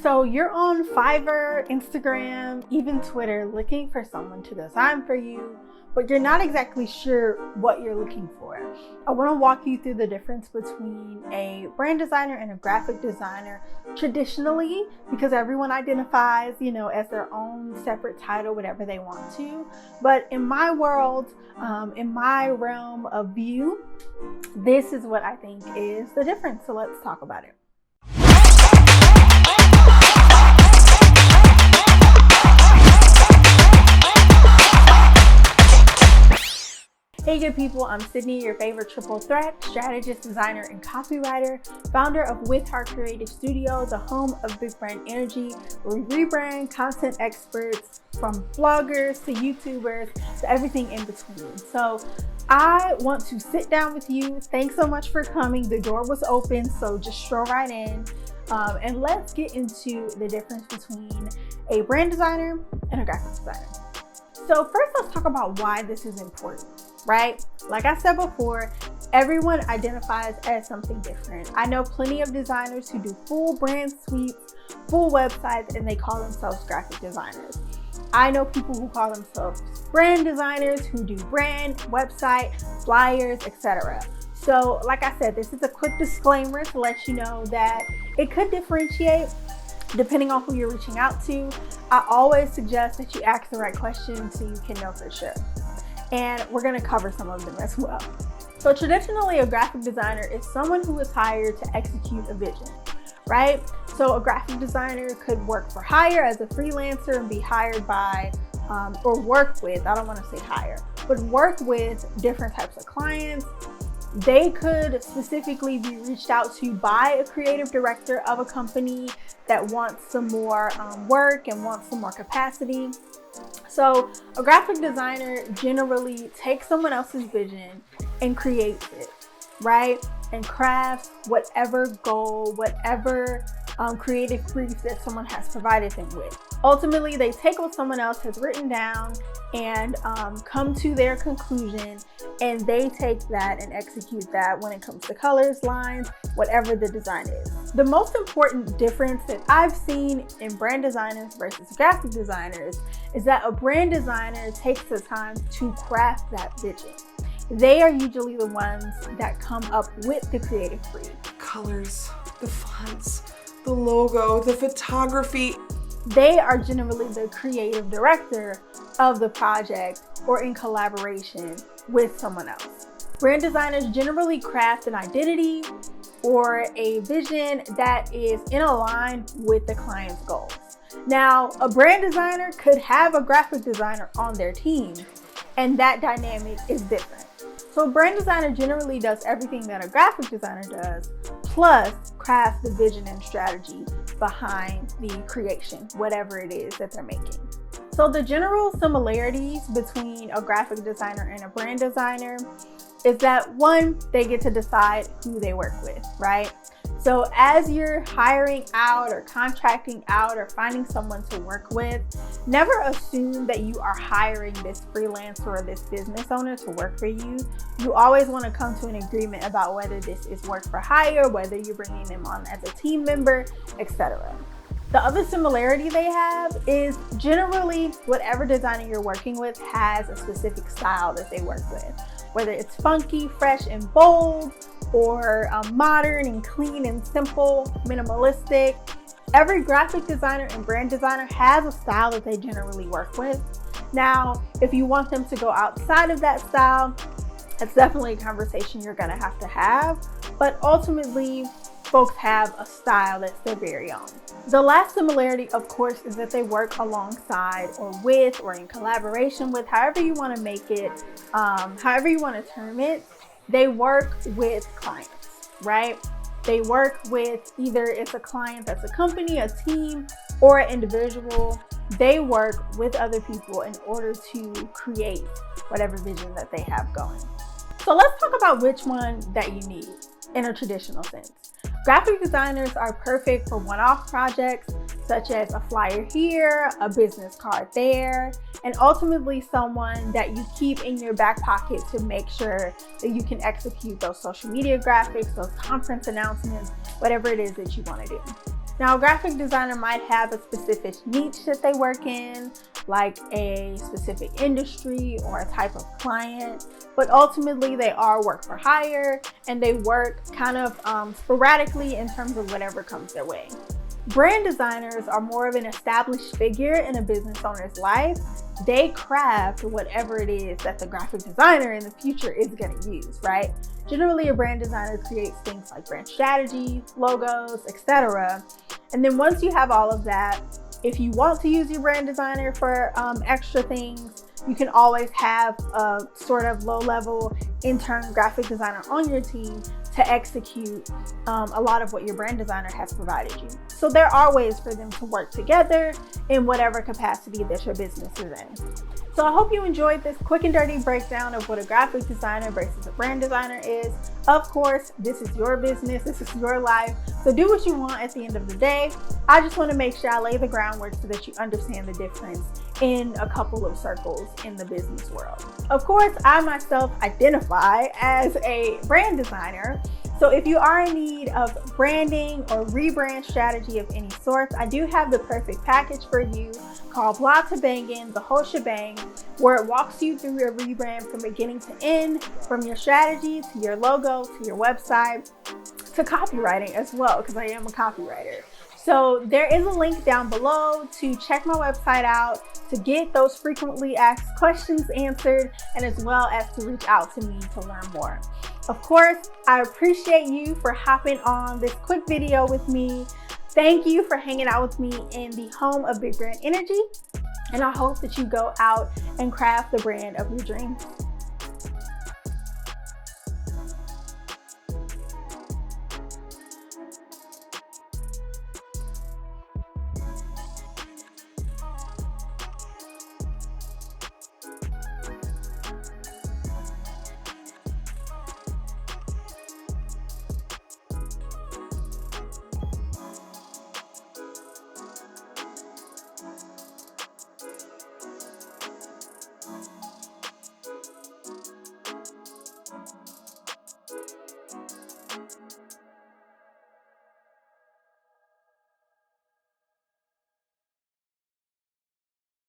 So you're on Fiverr, Instagram, even Twitter looking for someone to design for you, but you're not exactly sure what you're looking for. I want to walk you through the difference between a brand designer and a graphic designer traditionally, because everyone identifies, as their own separate title, whatever they want to. But in my world, in my realm of view, this is what I think is the difference. So let's talk about it. Hey good people, I'm Sydney, your favorite triple threat strategist, designer, and copywriter, founder of With Hart Creative Studio, the home of big brand energy, where we rebrand content experts from bloggers to YouTubers to everything in between. So I want to sit down with you. Thanks so much for coming. The door was open, so just stroll right in. And let's get into the difference between a brand designer and a graphic designer. So first, let's talk about why this is important. Right? Like I said before, everyone identifies as something different. I know plenty of designers who do full brand suites, full websites, and they call themselves graphic designers. I know people who call themselves brand designers who do brand, website, flyers, etc. So like I said, this is a quick disclaimer to let you know that it could differentiate depending on who you're reaching out to. I always suggest that you ask the right questions so you can know for sure. And we're going to cover some of them as well. So traditionally, a graphic designer is someone who is hired to execute a vision, right? So a graphic designer could work for hire as a freelancer and be hired by, or work with, I don't want to say hire, but work with different types of clients. They could specifically be reached out to by a creative director of a company that wants some more work and wants some more capacity. So a graphic designer generally takes someone else's vision and creates it, right? And crafts whatever goal, whatever creative brief that someone has provided them with. Ultimately, they take what someone else has written down and come to their conclusion, and they take that and execute that when it comes to colors, lines, whatever the design is. The most important difference that I've seen in brand designers versus graphic designers is that a brand designer takes the time to craft that vision. They are usually the ones that come up with the creative brief. Colors, the fonts, the logo, the photography. They are generally the creative director of the project or in collaboration with someone else. Brand designers generally craft an identity or a vision that is in line with the client's goals. Now, a brand designer could have a graphic designer on their team, and that dynamic is different. So a brand designer generally does everything that a graphic designer does, plus crafts the vision and strategy behind the creation, whatever it is that they're making. So the general similarities between a graphic designer and a brand designer is that one, they get to decide who they work with, right? So as you're hiring out or contracting out or finding someone to work with, never assume that you are hiring this freelancer or this business owner to work for you. You always want to come to an agreement about whether this is work for hire, whether you're bringing them on as a team member, etc. The other similarity they have is generally whatever designer you're working with has a specific style that they work with, whether it's funky, fresh, and bold, or modern and clean and simple, minimalistic. Every graphic designer and brand designer has a style that they generally work with. Now, if you want them to go outside of that style, that's definitely a conversation you're gonna have to have, but ultimately, folks have a style that's their very own. The last similarity, of course, is that they work alongside or with or in collaboration with, however you want to make it, however you want to term it, they work with clients, right? They work with either it's a client that's a company, a team, or an individual. They work with other people in order to create whatever vision that they have going. So let's talk about which one that you need in a traditional sense. Graphic designers are perfect for one-off projects such as a flyer here, a business card there, and ultimately someone that you keep in your back pocket to make sure that you can execute those social media graphics, those conference announcements, whatever it is that you want to do. Now, a graphic designer might have a specific niche that they work in, like a specific industry or a type of client, but ultimately they are work for hire and they work kind of sporadically in terms of whatever comes their way. Brand designers are more of an established figure in a business owner's life. They craft whatever it is that the graphic designer in the future is going to use, right? Generally, a brand designer creates things like brand strategy, logos, etc. And then once you have all of that, if you want to use your brand designer for extra things, you can always have a sort of low-level intern graphic designer on your team to execute a lot of what your brand designer has provided you. So there are ways for them to work together in whatever capacity that your business is in. So I hope you enjoyed this quick and dirty breakdown of what a graphic designer versus a brand designer is. Of course, this is your business, this is your life, so do what you want at the end of the day. I just want to make sure I lay the groundwork so that you understand the difference in a couple of circles in the business world. Of course, I myself identify as a brand designer. So if you are in need of branding or rebrand strategy of any sort, I do have the perfect package for you called Blog to Bangin, the whole shebang, where it walks you through your rebrand from beginning to end, from your strategy to your logo to your website to copywriting as well, because I am a copywriter. So there is a link down below to check my website out, to get those frequently asked questions answered, and as well as to reach out to me to learn more. Of course, I appreciate you for hopping on this quick video with me. Thank you for hanging out with me in the home of Big Brand Energy. And I hope that you go out and craft the brand of your dreams.